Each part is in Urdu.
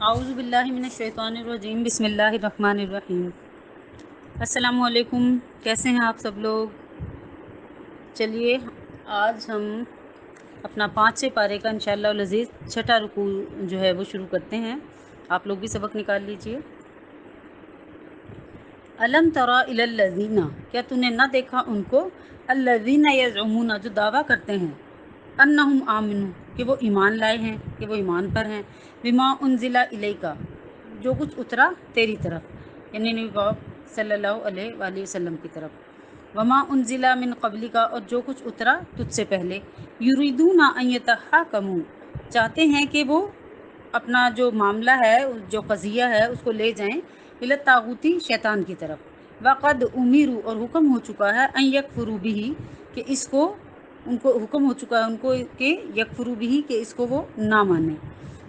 اعوذ باللہ من الشیطان الرجیم، بسم اللہ الرحمن الرحیم۔ السلام علیکم، کیسے ہیں آپ سب لوگ؟ چلیے آج ہم اپنا 5 پارے کا انشاءاللہ العزیز چھٹا رکوع جو ہے وہ شروع کرتے ہیں۔ آپ لوگ بھی سبق نکال لیجئے۔ الم تری الی الذین، کیا تو نے نہ دیکھا ان کو، الذین یزعمون، جو دعویٰ کرتے ہیں، انہم آمنوا، کہ وہ ایمان لائے ہیں، کہ وہ ایمان پر ہیں، بما انزل الیک، جو کچھ اترا تیری طرف، یعنی نبی پاک صلی اللہ علیہ وآلہ وسلم کی طرف، وما انزل من قبلک، اور جو کچھ اترا تجھ سے پہلے، یریدون ان یتحاکموا، چاہتے ہیں کہ وہ اپنا جو معاملہ ہے، جو قضیہ ہے، اس کو لے جائیں الی الطاغوتی، شیطان کی طرف، وقد امروا، اور حکم ہو چکا ہے، ان یکفروا بہ، کہ اس کو ان کو حکم ہو چکا ہے ان کو کہ یکفروا بہ، کہ اس کو وہ نہ مانیں،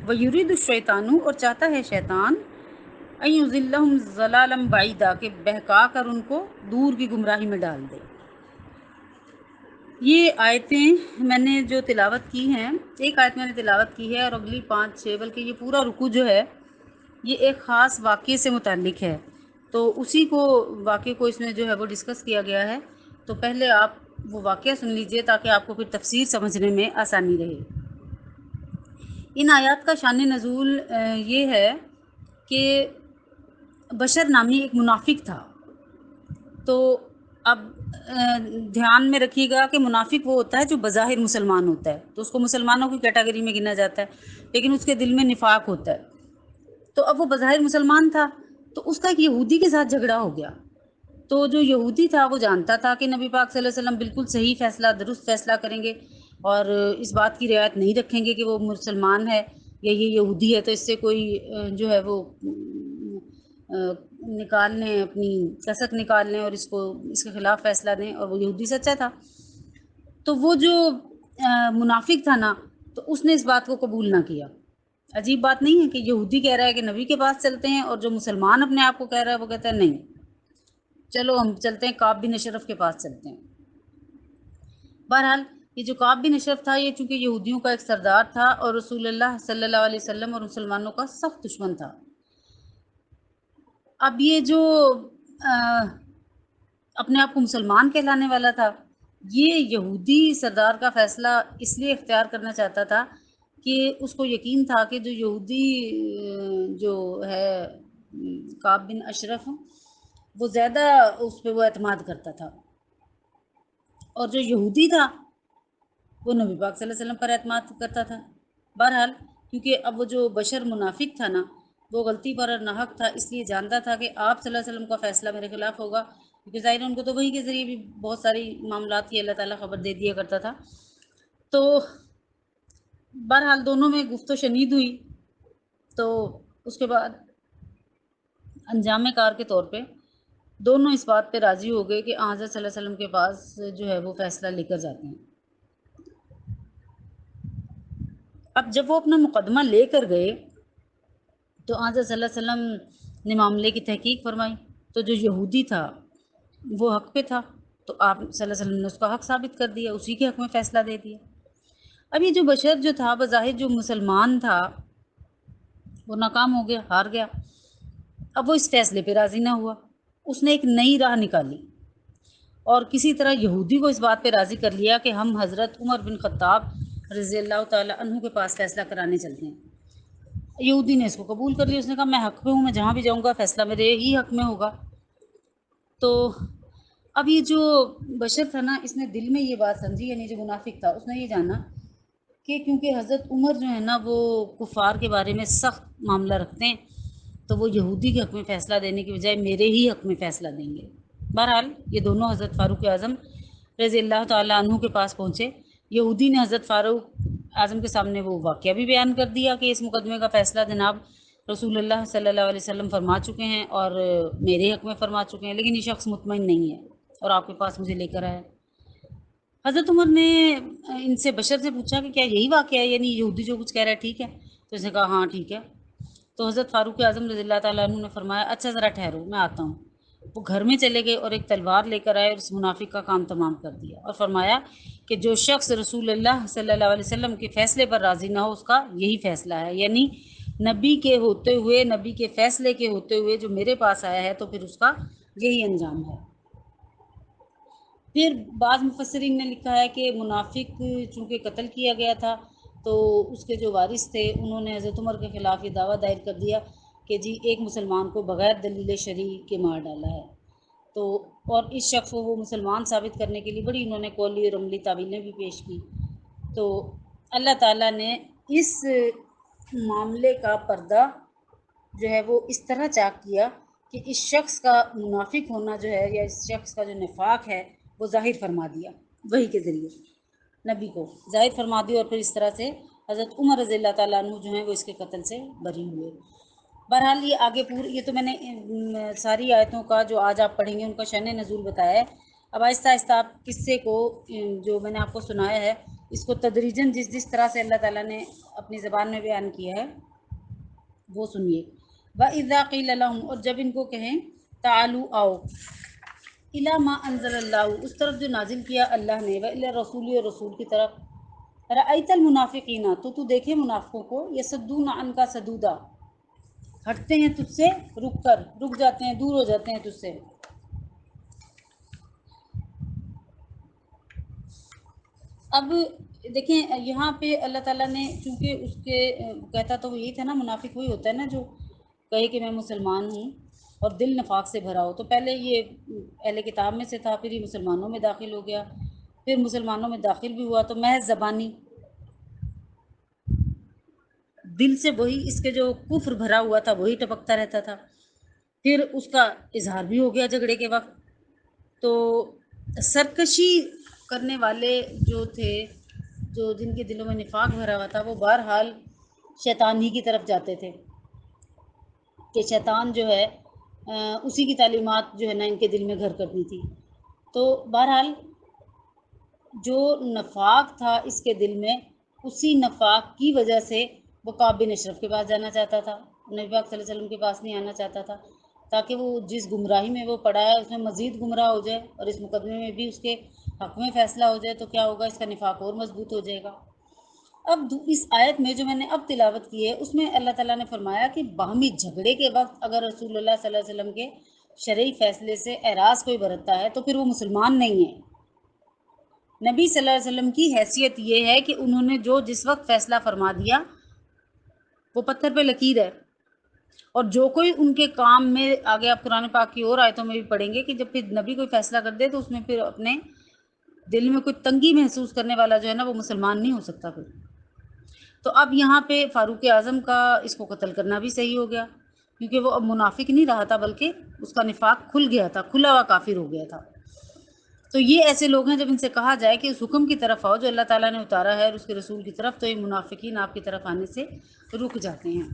ویرید الشیطان، اور چاہتا ہے شیطان، ان یضلہم ضلالا بعیدا، کہ بہکا کر ان کو دور کی گمراہی میں ڈال دے۔ یہ آیتیں میں نے جو تلاوت کی ہیں، ایک آیت میں نے تلاوت کی ہے اور اگلی 5-6، بلکہ یہ پورا رکوع جو ہے یہ ایک خاص واقعے سے متعلق ہے، تو اسی کو واقعے کو اس میں جو ہے وہ ڈسکس کیا گیا ہے۔ تو پہلے آپ وہ واقعہ سن لیجئے تاکہ آپ کو پھر تفسیر سمجھنے میں آسانی رہے۔ ان آیات کا شان نزول یہ ہے کہ بشر نامی ایک منافق تھا۔ تو اب دھیان میں رکھیے گا کہ منافق وہ ہوتا ہے جو بظاہر مسلمان ہوتا ہے، تو اس کو مسلمانوں کی کیٹیگری میں گنا جاتا ہے، لیکن اس کے دل میں نفاق ہوتا ہے۔ تو اب وہ بظاہر مسلمان تھا، تو اس کا ایک یہودی کے ساتھ جھگڑا ہو گیا۔ تو جو یہودی تھا وہ جانتا تھا کہ نبی پاک صلی اللہ علیہ وسلم بالکل صحیح فیصلہ، درست فیصلہ کریں گے، اور اس بات کی رعایت نہیں رکھیں گے کہ وہ مسلمان ہے یا یہ یہودی ہے، تو اس سے کوئی جو ہے وہ نکال لیں، اپنی کسک نکال لیں اور اس کے خلاف فیصلہ دیں، اور وہ یہودی سچا تھا۔ تو وہ جو منافق تھا نا، تو اس نے اس بات کو قبول نہ کیا۔ عجیب بات نہیں ہے کہ یہودی کہہ رہا ہے کہ نبی کے پاس چلتے ہیں، اور جو مسلمان اپنے آپ کو کہہ رہا ہے وہ کہتا ہے نہیں، چلو ہم چلتے ہیں، کعب بن اشرف کے پاس چلتے ہیں۔ بہرحال یہ جو کعب بن اشرف تھا، یہ چونکہ یہودیوں کا ایک سردار تھا اور رسول اللہ صلی اللہ علیہ وسلم اور مسلمانوں کا سخت دشمن تھا۔ اب یہ جو اپنے آپ کو مسلمان کہلانے والا تھا، یہ یہودی سردار کا فیصلہ اس لیے اختیار کرنا چاہتا تھا کہ اس کو یقین تھا کہ جو یہودی جو ہے کعب بن اشرف، وہ زیادہ اس پہ وہ اعتماد کرتا تھا، اور جو یہودی تھا وہ نبی پاک صلی اللہ علیہ وسلم پر اعتماد کرتا تھا۔ بہرحال کیونکہ اب وہ جو بشر منافق تھا نا، وہ غلطی پر اور ناحق تھا، اس لیے جانتا تھا کہ آپ صلی اللہ علیہ وسلم کا فیصلہ میرے خلاف ہوگا، کیونکہ ظاہر ان کو تو وحی کے ذریعے بھی بہت ساری معاملات کی اللہ تعالیٰ خبر دے دیا کرتا تھا۔ تو بہرحال دونوں میں گفت و شنید ہوئی، تو اس کے بعد انجام کار کے طور پہ دونوں اس بات پہ راضی ہو گئے کہ حضرت صلی اللہ علیہ وسلم کے پاس جو ہے وہ فیصلہ لے کر جاتے ہیں۔ اب جب وہ اپنا مقدمہ لے کر گئے تو حضرت صلی اللہ علیہ وسلم نے معاملے کی تحقیق فرمائی، تو جو یہودی تھا وہ حق پہ تھا، تو آپ صلی اللہ علیہ وسلم نے اس کا حق ثابت کر دیا، اسی کے حق میں فیصلہ دے دیا۔ اب یہ جو بشر جو تھا بظاہر جو مسلمان تھا، وہ ناکام ہو گیا، ہار گیا۔ اب وہ اس فیصلے پہ راضی نہ ہوا، اس نے ایک نئی راہ نکالی اور کسی طرح یہودی کو اس بات پہ راضی کر لیا کہ ہم حضرت عمر بن خطاب رضی اللہ تعالیٰ عنہ کے پاس فیصلہ کرانے چلتے ہیں۔ یہودی نے اس کو قبول کر لیا، اس نے کہا میں حق پہ ہوں، میں جہاں بھی جاؤں گا فیصلہ میرے ہی حق میں ہوگا۔ تو اب یہ جو بشر تھا نا، اس نے دل میں یہ بات سمجھی، یعنی جو منافق تھا اس نے یہ جانا کہ کیونکہ حضرت عمر جو ہے نا وہ کفار کے بارے میں سخت معاملہ رکھتے ہیں، تو وہ یہودی کے حق میں فیصلہ دینے کی بجائے میرے ہی حق میں فیصلہ دیں گے۔ بہرحال یہ دونوں حضرت فاروق اعظم رضی اللہ تعالیٰ عنہ کے پاس پہنچے۔ یہودی نے حضرت فاروق اعظم کے سامنے وہ واقعہ بھی بیان کر دیا کہ اس مقدمے کا فیصلہ جناب رسول اللہ صلی اللہ علیہ وسلم فرما چکے ہیں اور میرے حق میں فرما چکے ہیں، لیکن یہ شخص مطمئن نہیں ہے اور آپ کے پاس مجھے لے کر آیا۔ حضرت عمر نے ان سے بشر سے پوچھا کہ کیا یہی واقعہ ہے، یعنی یہودی جو کچھ کہہ رہا ہے ٹھیک ہے؟ تو اس نے کہا ہاں ٹھیک ہے۔ تو حضرت فاروق اعظم رضی اللہ تعالیٰ عنہ نے فرمایا اچھا ذرا ٹھہرو، میں آتا ہوں۔ وہ گھر میں چلے گئے اور ایک تلوار لے کر آئے اور اس منافق کا کام تمام کر دیا، اور فرمایا کہ جو شخص رسول اللہ صلی اللہ علیہ وسلم کے فیصلے پر راضی نہ ہو اس کا یہی فیصلہ ہے، یعنی نبی کے ہوتے ہوئے، نبی کے فیصلے کے ہوتے ہوئے جو میرے پاس آیا ہے تو پھر اس کا یہی انجام ہے۔ پھر بعض مفسرین نے لکھا ہے کہ منافق چونکہ قتل کیا گیا تھا تو اس کے جو وارث تھے انہوں نے حضرت عمر کے خلاف یہ دعویٰ دائر کر دیا کہ جی ایک مسلمان کو بغیر دلیل شرعی کے مار ڈالا ہے، تو اور اس شخص کو وہ مسلمان ثابت کرنے کے لیے بڑی انہوں نے قولی اور عملی تعویلیں بھی پیش کی۔ تو اللہ تعالیٰ نے اس معاملے کا پردہ جو ہے وہ اس طرح چاک کیا کہ اس شخص کا منافق ہونا جو ہے یا اس شخص کا جو نفاق ہے وہ ظاہر فرما دیا، وحی کے ذریعے نبی کو ظاہر فرما دیا، اور پھر اس طرح سے حضرت عمر رضی اللہ تعالیٰ عنہ جو ہیں وہ اس کے قتل سے بری ہوئے۔ بہرحال یہ آگے یہ تو میں نے ساری آیتوں کا جو آج آپ پڑھیں گے ان کا شأن نزول بتایا ہے۔ اب آہستہ آہستہ آپ قصے کو جو میں نے آپ کو سنایا ہے اس کو تدریجاً جس طرح سے اللہ تعالیٰ نے اپنی زبان میں بیان کیا ہے وہ سنیے۔ وَإِذَا قِيلَ لَهُمْ، اور جب ان کو کہیں تعالوا آؤ، اِلَى مَا أَنزَلَ اللَّهُ، اس طرف جو نازل کیا اللہ نے، وَإِلَى الرَّسُولِ، اور رسول کی طرف، رَأَيْتَ الْمُنَافِقِينَ، تو دیکھے منافقوں کو، يَصُدُّونَ عَنْكَ صَدُودًا، ہٹتے ہیں تجھ سے رک جاتے ہیں، دور ہو جاتے ہیں تجھ سے۔ اب دیکھیں یہاں پہ اللہ تعالیٰ نے چونکہ اس کے کہتا تو وہ یہی تھا نا، منافق وہی ہوتا ہے نا جو کہے کہ میں مسلمان ہوں اور دل نفاق سے بھرا ہو۔ تو پہلے یہ اہل کتاب میں سے تھا، پھر یہ مسلمانوں میں داخل ہو گیا، پھر مسلمانوں میں داخل بھی ہوا تو محض زبانی دل سے وہی اس کے جو کفر بھرا ہوا تھا وہی ٹپکتا رہتا تھا، پھر اس کا اظہار بھی ہو گیا جھگڑے کے وقت۔ تو سرکشی کرنے والے جو تھے، جو جن کے دلوں میں نفاق بھرا ہوا تھا، وہ بہرحال شیطان ہی کی طرف جاتے تھے کہ شیطان جو ہے اسی کی تعلیمات جو ہے نا ان کے دل میں گھر کرنی تھی۔ تو بہرحال جو نفاق تھا اس کے دل میں، اسی نفاق کی وجہ سے وہ کعب بن اشرف کے پاس جانا چاہتا تھا، نبی پاک صلی اللہ علیہ وسلم کے پاس نہیں آنا چاہتا تھا، تاکہ وہ جس گمراہی میں وہ پڑا ہے اس میں مزید گمراہ ہو جائے اور اس مقدمے میں بھی اس کے حق میں فیصلہ ہو جائے، تو کیا ہوگا، اس کا نفاق اور مضبوط ہو جائے گا۔ اب اس آیت میں جو میں نے اب تلاوت کی ہے اس میں اللہ تعالیٰ نے فرمایا کہ باہمی جھگڑے کے وقت اگر رسول اللہ صلی اللہ علیہ وسلم کے شرعی فیصلے سے اعراض کوئی برتتا ہے تو پھر وہ مسلمان نہیں ہے۔ نبی صلی اللہ علیہ وسلم کی حیثیت یہ ہے کہ انہوں نے جو جس وقت فیصلہ فرما دیا وہ پتھر پہ لکیر ہے، اور جو کوئی ان کے کام میں، آگے آپ قرآن پاک کی اور آیتوں میں بھی پڑھیں گے کہ جب پھر نبی کوئی فیصلہ کر دے تو اس میں پھر اپنے دل میں کوئی تنگی محسوس کرنے والا جو ہے نا وہ مسلمان نہیں ہو سکتا پھر۔ تو اب یہاں پہ فاروق اعظم کا اس کو قتل کرنا بھی صحیح ہو گیا، کیونکہ وہ اب منافق نہیں رہا تھا بلکہ اس کا نفاق کھل گیا تھا، کھلا ہوا کافر ہو گیا تھا۔ تو یہ ایسے لوگ ہیں جب ان سے کہا جائے کہ اس حکم کی طرف آؤ جو اللہ تعالیٰ نے اتارا ہے اور اس کے رسول کی طرف، تو یہ منافقین آپ کی طرف آنے سے رک جاتے ہیں۔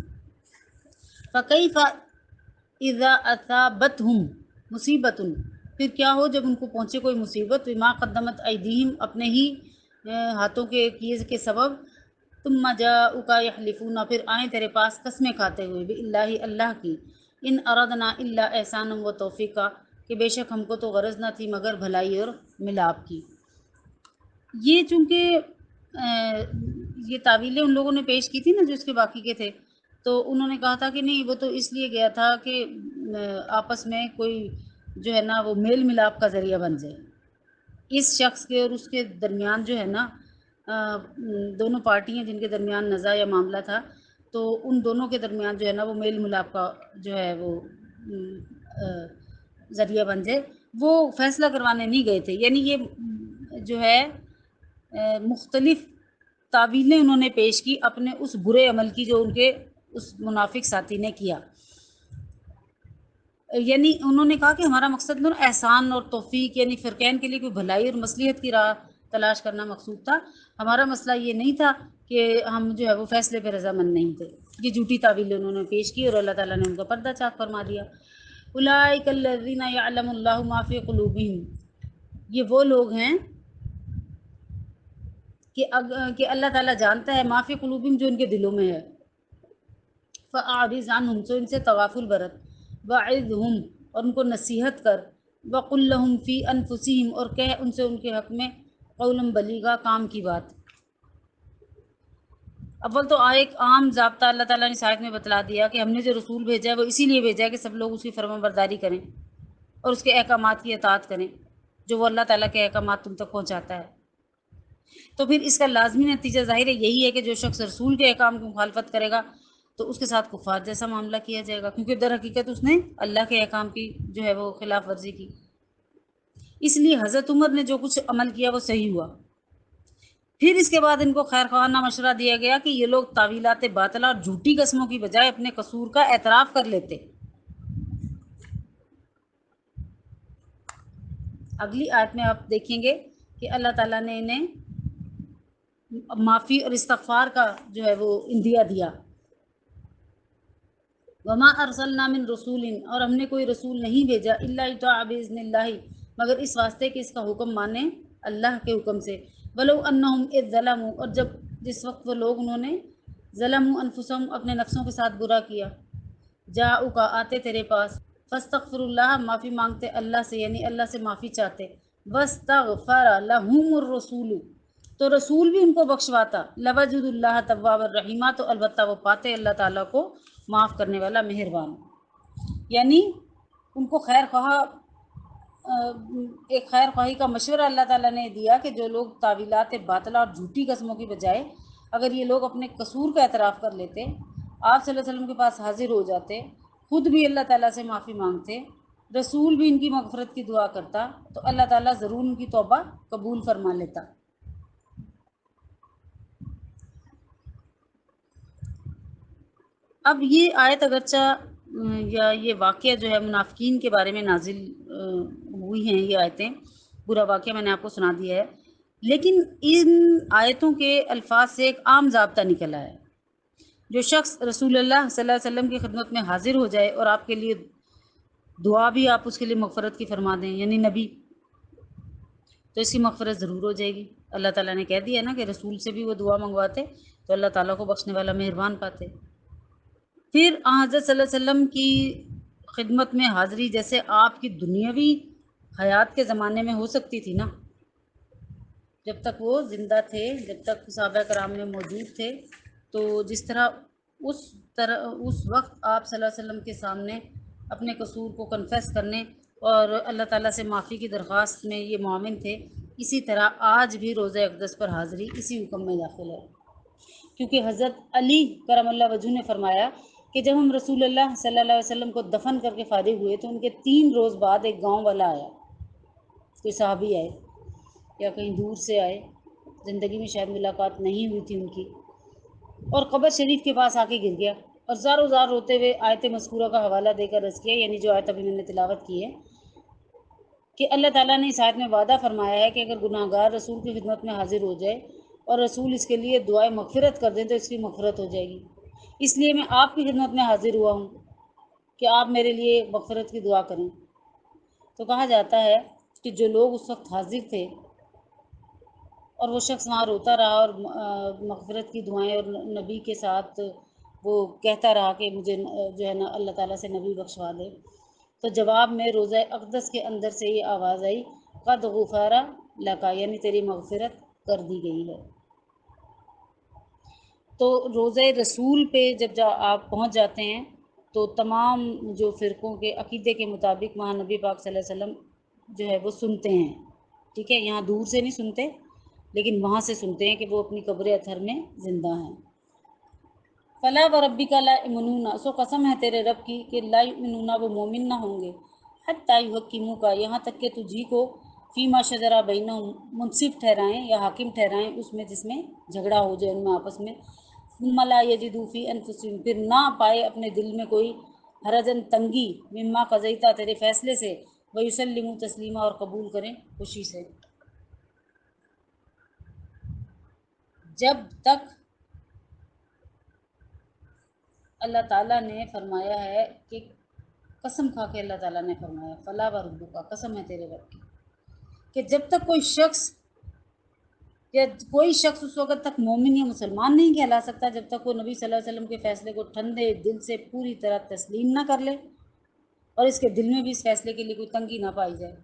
فَكَيْفَ إِذَا أَصَابَتْهُمْ مُصِیبَةٌ، پھر کیا ہو جب ان کو پہنچے کوئی مصیبت، بِمَا قَدَّمَتْ أَیْدِیہم، اپنے ہی ہاتھوں کے کیے کے سبب، ثُمَّ جَاءُوكَ يَحْلِفُونَ، پھر آئیں تیرے پاس قسمیں کھاتے ہوئے، بِاللَّہِ، اللہ کی، إِنْ أَرَدْنَا إِلَّا إِحْسَانًا وَتَوْفِيقًا، کہ بے شک ہم کو تو غرض نہ تھی مگر بھلائی اور ملاپ کی۔ یہ چونکہ یہ تعویلیں ان لوگوں نے پیش کی تھی نا جو اس کے باقی کے تھے، تو انہوں نے کہا تھا کہ نہیں وہ تو اس لیے گیا تھا کہ آپس میں کوئی جو ہے نا وہ میل ملاپ کا ذریعہ بن جائے، اس شخص کے اور اس کے درمیان جو ہے نا دونوں پارٹیاں جن کے درمیان نزاع یا معاملہ تھا، تو ان دونوں کے درمیان جو ہے نا وہ میل ملاپ کا جو ہے وہ ذریعہ بن جائے، وہ فیصلہ کروانے نہیں گئے تھے۔ یعنی یہ جو ہے مختلف تعویلیں انہوں نے پیش کی اپنے اس برے عمل کی جو ان کے اس منافق ساتھی نے کیا۔ یعنی انہوں نے کہا کہ ہمارا مقصد احسان اور توفیق، یعنی فرقین کے لیے کوئی بھلائی اور مصلحت کی راہ تلاش کرنا مقصود تھا، ہمارا مسئلہ یہ نہیں تھا کہ ہم جو ہے وہ فیصلے پہ رضامند نہیں تھے۔ یہ جھوٹی تعویلیں انہوں نے پیش کی اور اللہ تعالیٰ نے ان کا پردہ چاک فرما دیا۔ اولئک الذین یعلم اللہ ما فی قلوبہم، یہ وہ لوگ ہیں کہ اللہ تعالیٰ جانتا ہے ما فی قلوبہم، جو ان کے دلوں میں ہے۔ فاعرض عنہم، تو ان سے تغافل برت، وعظہم، اور ان کو نصیحت کر، وقل لہم فی انفسہم، اور کہہ ان سے ان کے حق میں قولا بلیغا، کام کی بات۔ اول تو ایک عام ضابطہ اللہ تعالیٰ نے اس آیت میں بتلا دیا کہ ہم نے جو رسول بھیجا ہے وہ اسی لیے بھیجا ہے کہ سب لوگ اس کی فرمان برداری کریں اور اس کے احکامات کی اطاعت کریں جو وہ اللہ تعالیٰ کے احکامات تم تک پہنچاتا ہے۔ تو پھر اس کا لازمی نتیجہ ظاہر ہے یہی ہے کہ جو شخص رسول کے احکام کی مخالفت کرے گا تو اس کے ساتھ کفار جیسا معاملہ کیا جائے گا، کیونکہ در حقیقت اس نے اللہ کے احکام کی جو ہے وہ خلاف ورزی کی۔ اس لیے حضرت عمر نے جو کچھ عمل کیا وہ صحیح ہوا۔ پھر اس کے بعد ان کو خیر خواہانہ مشورہ دیا گیا کہ یہ لوگ تعویلات باطلہ اور جھوٹی قسموں کی بجائے اپنے قصور کا اعتراف کر لیتے۔ اگلی آیت میں آپ دیکھیں گے کہ اللہ تعالیٰ نے انہیں معافی اور استغفار کا جو ہے وہ اندیا دیا۔ وما ارسلنا من رسول، اور ہم نے کوئی رسول نہیں بھیجا الا یطاع باذن اللہ، مگر اس واسطے کہ اس کا حکم مانے اللہ کے حکم سے۔ ولو انہم اذ ظلموا، اور جس وقت وہ لوگ انہوں نے ظلموا انفسہم اپنے نفسوں کے ساتھ برا کیا، جاؤک آتے تیرے پاس، فاستغفر اللہ معافی مانگتے اللہ سے، یعنی اللہ سے معافی چاہتے، واستغفر لہم الرسول، تو رسول بھی ان کو بخشواتا، لوجد اللہ تواب الرحیمہ، تو البتہ وہ پاتے اللہ تعالیٰ کو معاف کرنے والا مہربان۔ یعنی ان کو خیر خواہ ایک خیر خواہی کا مشورہ اللہ تعالیٰ نے دیا کہ جو لوگ تعویلات باطلہ اور جھوٹی قسموں کی بجائے اگر یہ لوگ اپنے قصور کا اعتراف کر لیتے، آپ صلی اللہ علیہ وسلم کے پاس حاضر ہو جاتے، خود بھی اللہ تعالیٰ سے معافی مانگتے، رسول بھی ان کی مغفرت کی دعا کرتا، تو اللہ تعالیٰ ضرور ان کی توبہ قبول فرما لیتا۔ اب یہ آیت اگرچہ یا یہ واقعہ جو ہے منافقین کے بارے میں نازل ہوئی ہیں، یہ آیتیں پورا واقعہ میں نے آپ کو سنا دیا ہے، لیکن ان آیتوں کے الفاظ سے ایک عام ضابطہ نکلا ہے۔ جو شخص رسول اللہ صلی اللہ علیہ وسلم کی خدمت میں حاضر ہو جائے اور آپ کے لیے دعا بھی آپ اس کے لیے مغفرت کی فرما دیں، یعنی نبی، تو اس کی مغفرت ضرور ہو جائے گی۔ اللہ تعالیٰ نے کہہ دیا نا کہ رسول سے بھی وہ دعا منگواتے تو اللہ تعالیٰ کو بخشنے والا مہربان پاتے۔ پھر حضرت صلی اللہ علیہ وسلم کی خدمت میں حاضری جیسے آپ کی دنیاوی حیات کے زمانے میں ہو سکتی تھی نا، جب تک وہ زندہ تھے، جب تک صحابہ کرام میں موجود تھے، تو جس طرح اس وقت آپ صلی اللہ علیہ وسلم کے سامنے اپنے قصور کو کنفیس کرنے اور اللہ تعالیٰ سے معافی کی درخواست میں یہ معاون تھے، اسی طرح آج بھی روزہ اقدس پر حاضری اسی حکم میں داخل ہے، کیونکہ حضرت علی کرم اللہ وجہ نے فرمایا کہ جب ہم رسول اللہ صلی اللہ علیہ وسلم کو دفن کر کے فارغ ہوئے تو ان کے 3 روز بعد ایک گاؤں والا آیا، کوئی صحابی آئے یا کہیں دور سے آئے، زندگی میں شاید ملاقات نہیں ہوئی تھی ان کی، اور قبر شریف کے پاس آ کے گر گیا اور زار زار روتے ہوئے آیت مذکورہ کا حوالہ دے کر عرض کیا، یعنی جو آیت ابھی میں نے تلاوت کی ہے، کہ اللہ تعالیٰ نے اس آیت میں وعدہ فرمایا ہے کہ اگر گناہ گار رسول کی خدمت میں حاضر ہو جائے اور رسول اس کے لیے دعائے مغفرت کر دیں تو اس کی مغفرت ہو جائے گی، اس لیے میں آپ کی خدمت میں حاضر ہوا ہوں کہ آپ میرے لیے مغفرت کی دعا کریں۔ تو کہا جاتا ہے کہ جو لوگ اس وقت حاضر تھے اور وہ شخص وہاں روتا رہا اور مغفرت کی دعائیں اور نبی کے ساتھ وہ کہتا رہا کہ مجھے جو ہے نا اللہ تعالیٰ سے نبی بخشوا دے، تو جواب میں روزہ اقدس کے اندر سے یہ آواز آئی، قد غفر لک، یعنی تیری مغفرت کر دی گئی ہے۔ تو روزہ رسول پہ جب آپ پہنچ جاتے ہیں تو تمام جو فرقوں کے عقیدے کے مطابق وہاں نبی پاک صلی اللہ علیہ وسلم جو ہے وہ سنتے ہیں، ٹھیک ہے، یہاں دور سے نہیں سنتے لیکن وہاں سے سنتے ہیں کہ وہ اپنی قبر اطہر میں زندہ ہیں۔ فلا وربک لا یؤمنون، سو قسم ہے تیرے رب کی کہ لا یؤمنون، وہ مومن نہ ہوں گے، حتی یحکموک، یہاں تک کہ تجھی کو فیما شجرا بینہم، منصف ٹھہرائیں یا حاکم ٹھہرائیں اس میں جس میں جھگڑا ہو جائے ان میں آپس میں، ثم لا یجدوا فی انفسہم، پھر نہ پائے اپنے دل میں کوئی حرجن تنگی، مما قضیت، تیرے فیصلے سے، ویسلموا تسلیما، اور قبول کریں خوشی سے۔ جب تک اللہ تعالیٰ نے فرمایا ہے کہ قسم کھا کے اللہ تعالیٰ نے فرمایا، فلا وربک، قسم ہے تیرے رب کی، کہ جب تک کوئی شخص اس وقت تک مومن یا مسلمان نہیں کہلا سکتا جب تک وہ نبی صلی اللہ علیہ وسلم کے فیصلے کو ٹھنڈے دل سے پوری طرح تسلیم نہ کر لے اور اس کے دل میں بھی اس فیصلے کے لیے کوئی تنگی نہ پائی جائے۔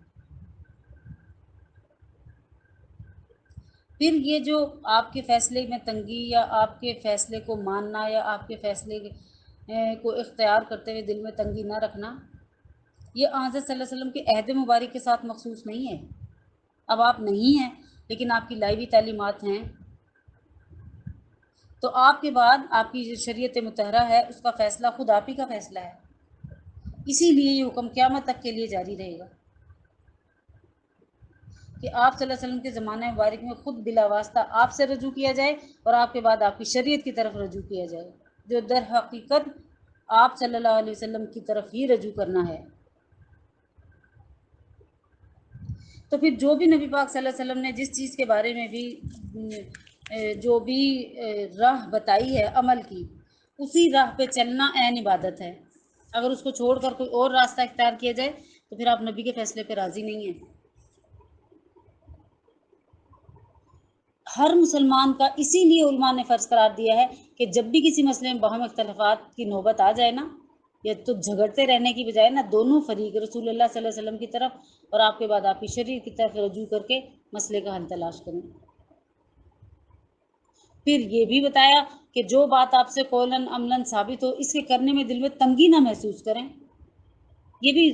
پھر یہ جو آپ کے فیصلے میں تنگی یا آپ کے فیصلے کو ماننا یا آپ کے فیصلے کو اختیار کرتے ہوئے دل میں تنگی نہ رکھنا، یہ حضرت صلی اللہ علیہ وسلم کے عہد مبارک کے ساتھ مخصوص نہیں ہے۔ اب آپ نہیں ہیں لیکن آپ کی لائیوی تعلیمات ہیں، تو آپ کے بعد آپ کی جو شریعت مطہرہ ہے اس کا فیصلہ خود آپ ہی کا فیصلہ ہے، اسی لیے یہ حکم قیامت تک کے لیے جاری رہے گا کہ آپ صلی اللہ علیہ وسلم کے زمانہ مبارک میں خود بلا واسطہ آپ سے رجوع کیا جائے اور آپ کے بعد آپ کی شریعت کی طرف رجوع کیا جائے، جو در حقیقت آپ صلی اللہ علیہ وسلم کی طرف ہی رجوع کرنا ہے۔ تو پھر جو بھی نبی پاک صلی اللہ علیہ وسلم نے جس چیز کے بارے میں بھی جو بھی راہ بتائی ہے عمل کی، اسی راہ پہ چلنا عین عبادت ہے۔ اگر اس کو چھوڑ کر کوئی اور راستہ اختیار کیا جائے تو پھر آپ نبی کے فیصلے پہ راضی نہیں ہیں۔ ہر مسلمان کا اسی لیے علماء نے فرض قرار دیا ہے کہ جب بھی کسی مسئلے میں باہم اختلافات کی نوبت آ جائے نا، یا تو جھگڑتے رہنے کی بجائے نا دونوں فریق رسول اللہ صلی اللہ علیہ وسلم کی طرف اور آپ کے بعد آپ کی شریعت کی طرف رجوع کر کے مسئلے کا حل تلاش کریں۔ پھر یہ بھی بتایا کہ جو بات آپ سے قولاً عملاً ثابت ہو، اس کے کرنے میں دل میں تنگی نہ محسوس کریں، یہ بھی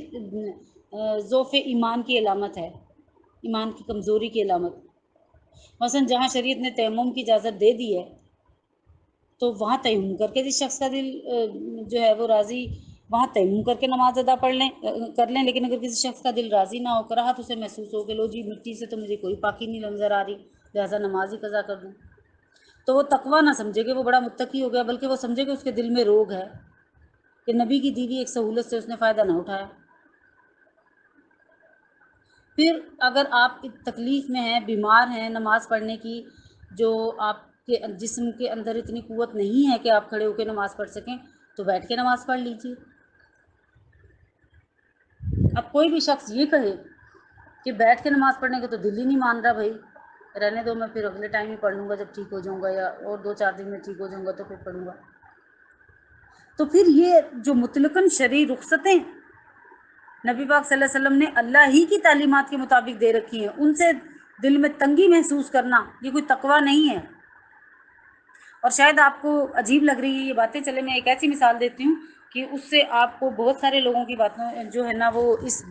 ضعف ایمان کی علامت ہے، ایمان کی کمزوری کی علامت۔ مثلا جہاں شریعت نے تیمم کی اجازت دے دی ہے تو وہاں تیمم کر کے جس شخص کا دل جو ہے وہ راضی، وہاں تیمم کر کے نماز ادا کر لیں، لیکن اگر کسی شخص کا دل راضی نہ ہو، کراہت اسے محسوس ہو کہ لو جی مٹی سے تو مجھے کوئی پاکی نہیں نظر آ رہی، لہٰذا نماز ہی قضا کر دوں، تو وہ تقویٰ نہ سمجھے کہ وہ بڑا متقی ہو گیا، بلکہ وہ سمجھے کہ اس کے دل میں روگ ہے کہ نبی کی دی ہوئی ایک سہولت سے اس نے فائدہ نہ اٹھایا۔ پھر اگر آپ تکلیف میں ہیں، بیمار ہیں، نماز پڑھنے کی جو آپ کے جسم کے اندر اتنی قوت نہیں ہے کہ آپ کھڑے ہو کے نماز پڑھ سکیں، تو بیٹھ کے نماز پڑھ لیجیے۔ اب کوئی بھی شخص یہ کہے کہ بیٹھ کے نماز پڑھنے کا تو دل ہی نہیں مان رہا، بھائی رہنے دو، میں پھر اگلے ٹائم ہی پڑھ لوں گا جب ٹھیک ہو جاؤں گا، یا اور 2-4 دن میں ٹھیک ہو جاؤں گا تو پھر پڑھوں گا، تو پھر یہ جو مطلقاً شرعی رخصتیں نبی پاک صلی اللہ علیہ وسلم نے اللہ ہی کی تعلیمات کے مطابق دے رکھی ہیں، ان سے دل میں تنگی محسوس کرنا یہ کوئی تقویٰ نہیں ہے۔ اور شاید آپ کو عجیب لگ رہی ہے یہ باتیں، چلے میں ایک ایسی مثال دیتی ہوں کہ اس سے آپ کو بہت سارے لوگوں کی باتوں جو ہے نا وہ اس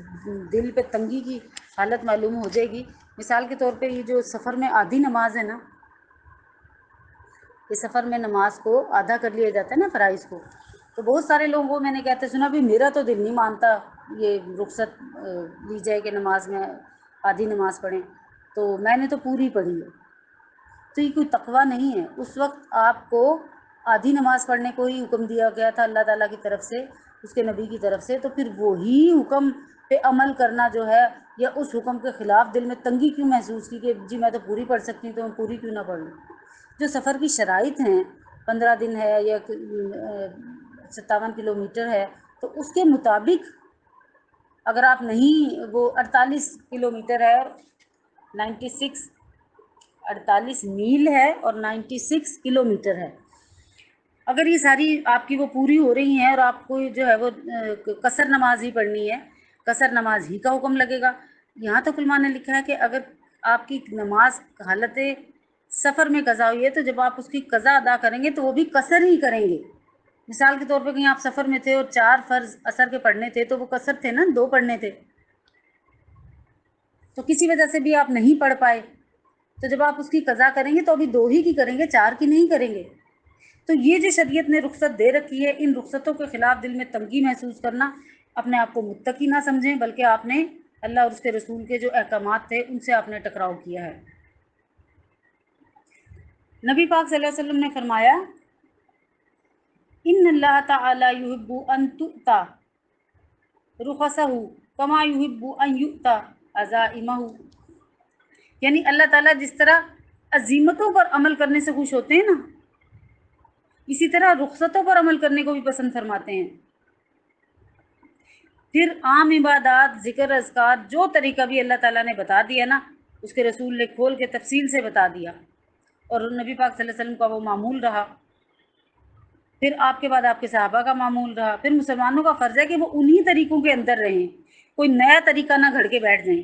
دل پہ تنگی کی حالت معلوم ہو جائے گی۔ مثال کے طور پہ یہ جو سفر میں آدھی نماز ہے نا، یہ سفر میں نماز کو آدھا کر لیا جاتا ہے نا فرائض کو، تو بہت سارے لوگوں کو میں نے کہتے سنا بھی میرا تو دل نہیں مانتا یہ رخصت لی جائے کہ نماز میں آدھی نماز پڑھیں، تو میں نے تو پوری پڑھی ہے، تو یہ کوئی تقویٰ نہیں ہے۔ اس وقت آپ کو آدھی نماز پڑھنے کو ہی حکم دیا گیا تھا اللہ تعالیٰ کی طرف سے، اس کے نبی کی طرف سے، تو پھر وہی حکم پہ عمل کرنا جو ہے، یا اس حکم کے خلاف دل میں تنگی کیوں محسوس کی کہ جی میں تو پوری پڑھ سکتی ہوں تو میں پوری کیوں نہ پڑھ لوں۔ جو سفر کی شرائط ہیں، 15 دن ہے یا 57 کلومیٹر ہے، تو اس کے مطابق اگر آپ نہیں، وہ 48 کلومیٹر ہے، 48 میل ہے اور 96 کلومیٹر ہے، اگر یہ ساری آپ کی وہ پوری ہو رہی ہیں اور آپ کو جو ہے وہ قصر نماز ہی پڑھنی ہے، قصر نماز ہی کا حکم لگے گا۔ یہاں تک علماء نے لکھا ہے کہ اگر آپ کی نماز حالت سفر میں قضا ہوئی ہے تو جب آپ اس کی قضا ادا کریں گے تو وہ بھی قصر ہی کریں گے۔ مثال کے طور پہ کہیں آپ سفر میں تھے اور 4 فرض عصر کے پڑھنے تھے تو وہ قصر تھے نا، 2 پڑھنے تھے، تو کسی وجہ سے بھی آپ نہیں پڑھ پائے، تو جب آپ اس کی قضا کریں گے تو ابھی 2 ہی کی کریں گے، 4 کی نہیں کریں گے۔ تو یہ جو شریعت نے رخصت دے رکھی ہے، ان رخصتوں کے خلاف دل میں تنگی محسوس کرنا، اپنے آپ کو متقی نہ سمجھیں، بلکہ آپ نے اللہ اور اس کے رسول کے جو احکامات تھے ان سے آپ نے ٹکراؤ کیا ہے۔ نبی پاک صلی اللہ علیہ وسلم نے فرمایا ان اللہ تعالی یحب ان تؤتی رخصہ کما یحب ان یؤتی عزائمہ، یعنی اللہ تعالیٰ جس طرح عزیمتوں پر عمل کرنے سے خوش ہوتے ہیں نا، اسی طرح رخصتوں پر عمل کرنے کو بھی پسند فرماتے ہیں۔ پھر عام عبادات، ذکر، اذکار، جو طریقہ بھی اللہ تعالیٰ نے بتا دیا نا، اس کے رسول نے کھول کے تفصیل سے بتا دیا، اور نبی پاک صلی اللہ علیہ وسلم کا وہ معمول رہا، پھر آپ کے بعد آپ کے صحابہ کا معمول رہا، پھر مسلمانوں کا فرض ہے کہ وہ انہی طریقوں کے اندر رہیں، کوئی نیا طریقہ نہ گھڑ کے بیٹھ جائیں۔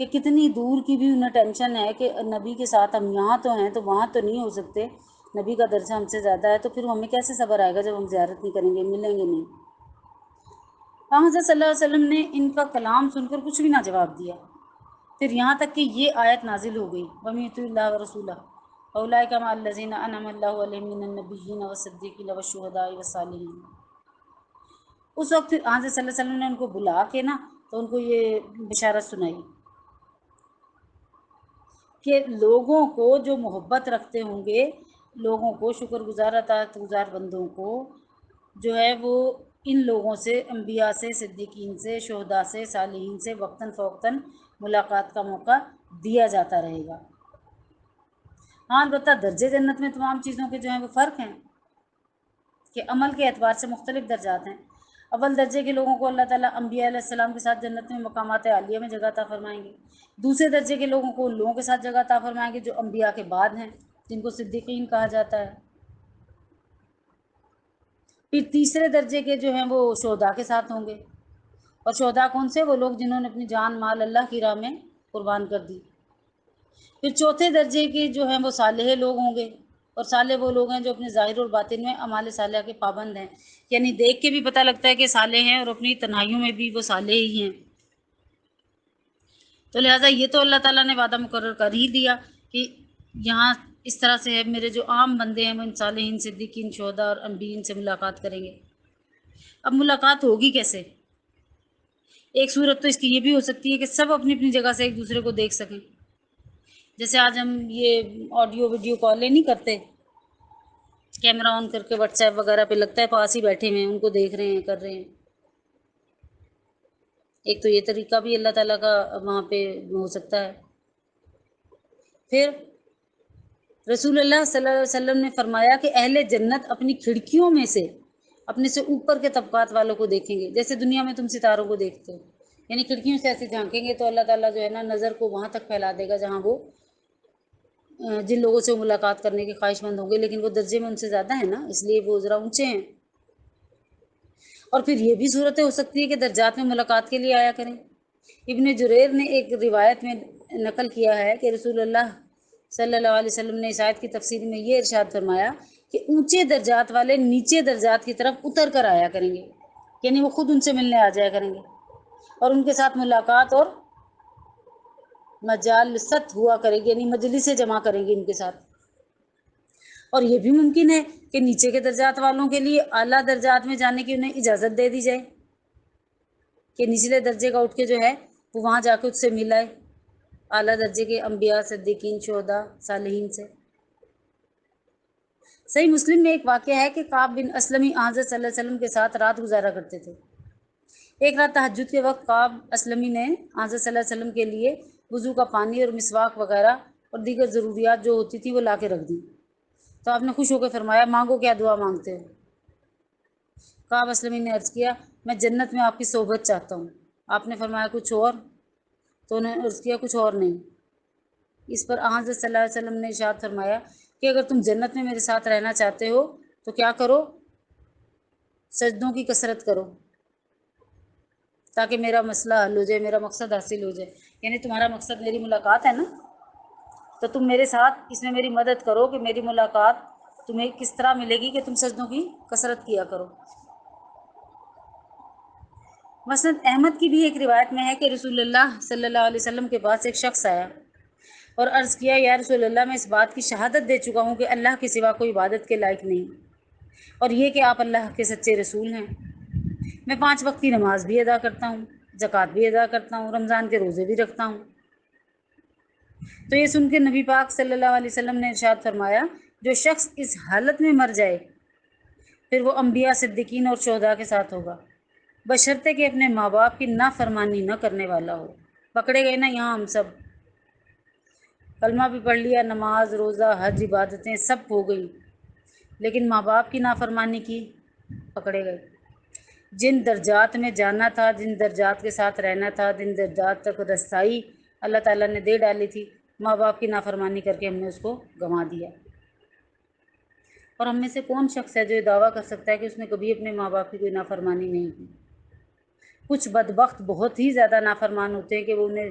کہ کتنی دور کی بھی انہیں ٹینشن ہے کہ نبی کے ساتھ ہم یہاں تو ہیں تو وہاں تو نہیں ہو سکتے، نبی کا درجہ ہم سے زیادہ ہے، تو پھر ہمیں کیسے صبر آئے گا جب ہم زیارت نہیں کریں گے، ملیں گے نہیں۔ حضرت صلی اللہ علیہ وسلم نے ان کا کلام سن کر کچھ بھی نہ جواب دیا، پھر یہاں تک کہ یہ آیت نازل ہو گئی، وَمَن يُطِعِ اللَّهَ وَرَسُولَهُ فَأُولَٰئِكَ مَعَ الَّذِينَ أَنْعَمَ اللَّهُ عَلَيْهِم مِّنَ النَّبِيِّينَ وَالصِّدِّيقِينَ وَالشُّهَدَاءِ وَالصَّالِحِينَ۔ اس وقت پھر حضرت صلی اللہ علیہ وسلم نے ان کو بلا کے نا تو ان کو یہ بشارت سنائی کہ لوگوں کو جو محبت رکھتے ہوں گے، لوگوں کو شکر گزار اطاعت گزار بندوں کو جو ہے وہ ان لوگوں سے، انبیاء سے، صدیقین سے، شہداء سے، صالحین سے وقتاً فوقتاً ملاقات کا موقع دیا جاتا رہے گا۔ ہاں البتہ درجے جنت میں تمام چیزوں کے جو ہیں وہ فرق ہیں کہ عمل کے اعتبار سے مختلف درجات ہیں۔ اول درجے کے لوگوں کو اللہ تعالیٰ انبیاء علیہ السلام کے ساتھ جنت میں مقامات عالیہ میں جگہ عطا فرمائیں گے، دوسرے درجے کے لوگوں کو ان لوگوں کے ساتھ جگہ عطا فرمائیں گے جو انبیاء کے بعد ہیں، جن کو صدیقین کہا جاتا ہے۔ پھر تیسرے درجے کے جو ہیں وہ شہداء کے ساتھ ہوں گے، اور شہداء کون سے؟ وہ لوگ جنہوں نے اپنی جان مال اللہ کی راہ میں قربان کر دی۔ پھر چوتھے درجے کے جو ہیں وہ صالح لوگ ہوں گے، اور صالح وہ لوگ ہیں جو اپنے ظاہر اور باطن میں اعمال صالحہ کے پابند ہیں، یعنی دیکھ کے بھی پتہ لگتا ہے کہ صالح ہیں اور اپنی تنہائیوں میں بھی وہ صالح ہی ہیں۔ تو لہٰذا یہ تو اللہ تعالیٰ نے وعدہ مقرر کر ہی دیا کہ یہاں اس طرح سے ہے، میرے جو عام بندے ہیں وہ ان صالحین، صدیقین، شہداء اور انبیین سے ملاقات کریں گے۔ اب ملاقات ہوگی کیسے؟ ایک صورت تو اس کی یہ بھی ہو سکتی ہے کہ سب اپنی اپنی جگہ سے ایک دوسرے کو دیکھ سکیں، جیسے آج ہم یہ آڈیو ویڈیو کالیں نہیں کرتے، کیمرہ آن کر کے واٹس ایپ وغیرہ پہ لگتا ہے پاس ہی بیٹھے ہوئے ہیں، ان کو دیکھ رہے ہیں، کر رہے ہیں۔ ایک تو یہ طریقہ بھی اللہ تعالیٰ کا وہاں پہ ہو سکتا ہے۔ پھر رسول اللہ صلی اللہ علیہ وسلم نے فرمایا کہ اہل جنت اپنی کھڑکیوں میں سے اپنے سے اوپر کے طبقات والوں کو دیکھیں گے، جیسے دنیا میں تم ستاروں کو دیکھتے ہو، یعنی کھڑکیوں سے ایسے جھانکیں گے تو اللہ تعالیٰ جو ہے نا نظر کو وہاں تک پھیلا دے گا جہاں وہ جن لوگوں سے ملاقات کرنے کے خواہش مند ہوں گے، لیکن وہ درجے میں ان سے زیادہ ہیں نا، اس لیے وہ ذرا اونچے ہیں۔ اور پھر یہ بھی صورتیں ہو سکتی ہے کہ درجات میں ملاقات کے لیے آیا کریں۔ ابن جریر نے ایک روایت میں نقل کیا ہے کہ رسول اللہ صلی اللہ علیہ وسلم نے اس آیت کی تفسیر میں یہ ارشاد فرمایا کہ اونچے درجات والے نیچے درجات کی طرف اتر کر آیا کریں گے، یعنی وہ خود ان سے ملنے آ جایا کریں گے اور ان کے ساتھ ملاقات اور مجالست ہوا کرے گی، یعنی مجلسیں جمع کریں گے ان کے ساتھ۔ اور یہ بھی ممکن ہے کہ نیچے کے درجات والوں کے لیے اعلیٰ درجات میں جانے کی انہیں اجازت دے دی جائے کہ نچلے درجے کا اٹھ کے جو ہے وہ وہاں جا کے اس سے ملائے، اعلیٰ درجے کے انبیاء، صدیقین، شہداء، صالحین سے۔ صحیح مسلم میں ایک واقعہ ہے کہ کعب بن اسلمی حضرت صلی اللہ علیہ وسلم کے ساتھ رات گزارا کرتے تھے۔ ایک رات تہجد کے وقت کعب اسلمی نے حضرت صلی اللہ علیہ وسلم کے لیے وضو کا پانی اور مسواک وغیرہ اور دیگر ضروریات جو ہوتی تھی وہ لا کے رکھ دی، تو آپ نے خوش ہو کے فرمایا مانگو کیا دعا مانگتے ہو؟ کعب اسلمی نے عرض کیا میں جنت میں آپ کی صحبت چاہتا ہوں۔ آپ نے فرمایا کچھ اور؟ تو انہوں نے عرض کیا کچھ اور نہیں۔ اس پر حضرت صلی اللہ علیہ وسلم نے ارشاد فرمایا کہ اگر تم جنت میں میرے ساتھ رہنا چاہتے ہو تو کیا کرو؟ سجدوں کی کثرت کرو تاکہ میرا مسئلہ حل ہو جائے، میرا مقصد حاصل ہو جائے، یعنی تمہارا مقصد میری ملاقات ہے نا، تو تم میرے ساتھ اس میں میری مدد کرو کہ میری ملاقات تمہیں کس طرح ملے گی کہ تم سجدوں کی کثرت کیا کرو۔ مسند احمد کی بھی ایک روایت میں ہے کہ رسول اللہ صلی اللہ علیہ وسلم کے پاس ایک شخص آیا اور عرض کیا یا رسول اللہ میں اس بات کی شہادت دے چکا ہوں کہ اللہ کے سوا کوئی عبادت کے لائق نہیں، اور یہ کہ آپ اللہ کے سچے رسول ہیں، میں 5 وقت کی نماز بھی ادا کرتا ہوں، زکوٰۃ بھی ادا کرتا ہوں، رمضان کے روزے بھی رکھتا ہوں۔ تو یہ سن کے نبی پاک صلی اللہ علیہ وسلم نے ارشاد فرمایا جو شخص اس حالت میں مر جائے پھر وہ انبیاء، صدیقین اور شہداء کے ساتھ ہوگا، بشرطے کہ اپنے ماں باپ کی نافرمانی نہ کرنے والا ہو۔ پکڑے گئے نا یہاں ہم سب، کلمہ بھی پڑھ لیا، نماز، روزہ، حج، عبادتیں سب ہو گئی، لیکن ماں باپ کی نافرمانی کی، پکڑے گئے۔ جن درجات میں جانا تھا، جن درجات کے ساتھ رہنا تھا، جن درجات تک رسائی اللہ تعالیٰ نے دے ڈالی تھی، ماں باپ کی نافرمانی کر کے ہم نے اس کو گنوا دیا۔ اور ہم میں سے کون شخص ہے جو یہ دعویٰ کر سکتا ہے کہ اس نے کبھی اپنے ماں باپ کی کوئی نافرمانی نہیں کی؟ کچھ بدبخت بہت ہی زیادہ نافرمان ہوتے ہیں کہ وہ انہیں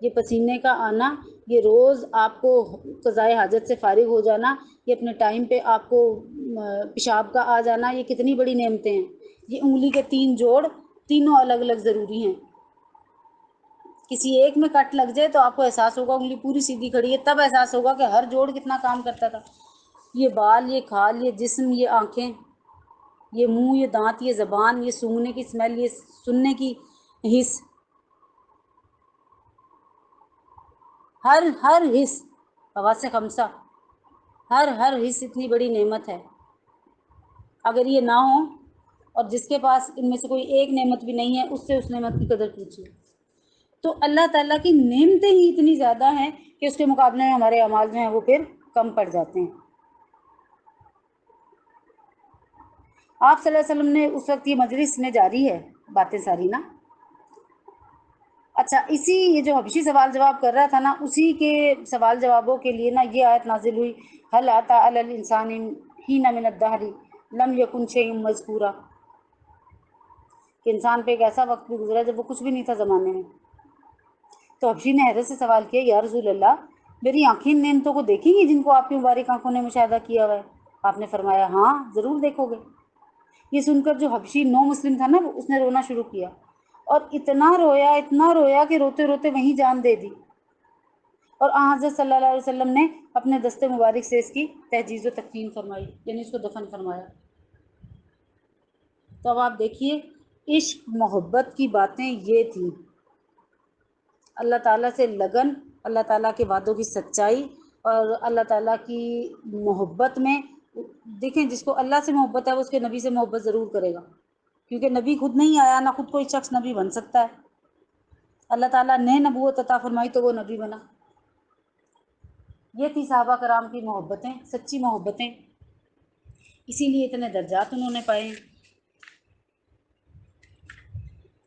یہ پسینے کا آنا، یہ روز آپ کو قضائے حاجت سے فارغ ہو جانا، یہ اپنے ٹائم پہ آپ کو پیشاب کا آ جانا، یہ کتنی بڑی نعمتیں ہیں۔ یہ انگلی کے 3 جوڑ، تینوں الگ الگ ضروری ہیں۔ کسی ایک میں کٹ لگ جائے تو آپ کو احساس ہوگا انگلی پوری سیدھی کھڑی ہے، تب احساس ہوگا کہ ہر جوڑ کتنا کام کرتا تھا۔ یہ بال، یہ کھال، یہ جسم، یہ آنکھیں، یہ منہ، یہ دانت، یہ زبان، یہ سونگھنے کی اسمیل، یہ سننے کی حس، ہر حس، حواس خمسہ، ہر حس اتنی بڑی نعمت ہے۔ اگر یہ نہ ہو، اور جس کے پاس ان میں سے کوئی ایک نعمت بھی نہیں ہے، اس سے اس نعمت کی قدر پوچھیے۔ تو اللہ تعالیٰ کی نعمتیں ہی اتنی زیادہ ہیں کہ اس کے مقابلے میں ہمارے اعمال جو ہیں وہ پھر کم پڑ جاتے ہیں۔ آپ صلی اللہ علیہ وسلم نے اس وقت، یہ مجلس میں جاری ہے باتیں ساری نا، اچھا اسی یہ جو حبشی سوال جواب کر رہا تھا نا، اسی کے سوال جوابوں کے لیے نا یہ آیت نازل ہوئی، هل اتى على الانسان حين من الدهر لم يكن شيئا مذكورا، کہ انسان پہ ایک ایسا وقت بھی گزرا جب وہ کچھ بھی نہیں تھا زمانے میں۔ تو حبشی نے حیرت سے سوال کیا، یا رسول اللہ، میری آنکھیں ان نعمتوں کو دیکھیں گی جن کو آپ کی مبارک آنکھوں نے مشاہدہ کیا ہوا ہے؟ آپ نے فرمایا ہاں ضرور دیکھو گے۔ یہ سن کر جو حبشی نو مسلم تھا نا، اس نے رونا شروع کیا، اور اتنا رویا کہ روتے روتے وہیں جان دے دی، اور حضرت صلی اللہ علیہ وسلم نے اپنے دست مبارک سے اس کی تہجیز و تکفین فرمائی، یعنی اس کو دفن فرمایا۔ تو اب آپ دیکھیے، عشق محبت کی باتیں یہ تھیں، اللہ تعالیٰ سے لگن، اللہ تعالیٰ کے وعدوں کی سچائی، اور اللہ تعالیٰ کی محبت میں دیکھیں، جس کو اللہ سے محبت ہے وہ اس کے نبی سے محبت ضرور کرے گا، کیونکہ نبی خود نہیں آیا، نہ خود کوئی شخص نبی بن سکتا ہے۔ اللہ تعالیٰ نے نبوت عطا فرمائی تو وہ نبی بنا۔ یہ تھی صحابہ کرام کی محبتیں، سچی محبتیں، اسی لیے اتنے درجات انہوں نے پائے ہیں۔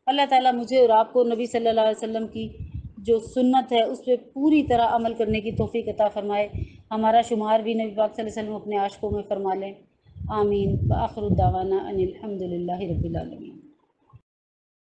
اللہ تعالیٰ مجھے اور آپ کو نبی صلی اللہ علیہ وسلم کی جو سنت ہے اس پہ پوری طرح عمل کرنے کی توفیق عطا فرمائے، ہمارا شمار بھی نبی پاک صلی اللہ علیہ وسلم اپنے عاشقوں میں فرما لیں۔ آمین۔ وآخر دعوانا ان الحمد للہ رب العالمین۔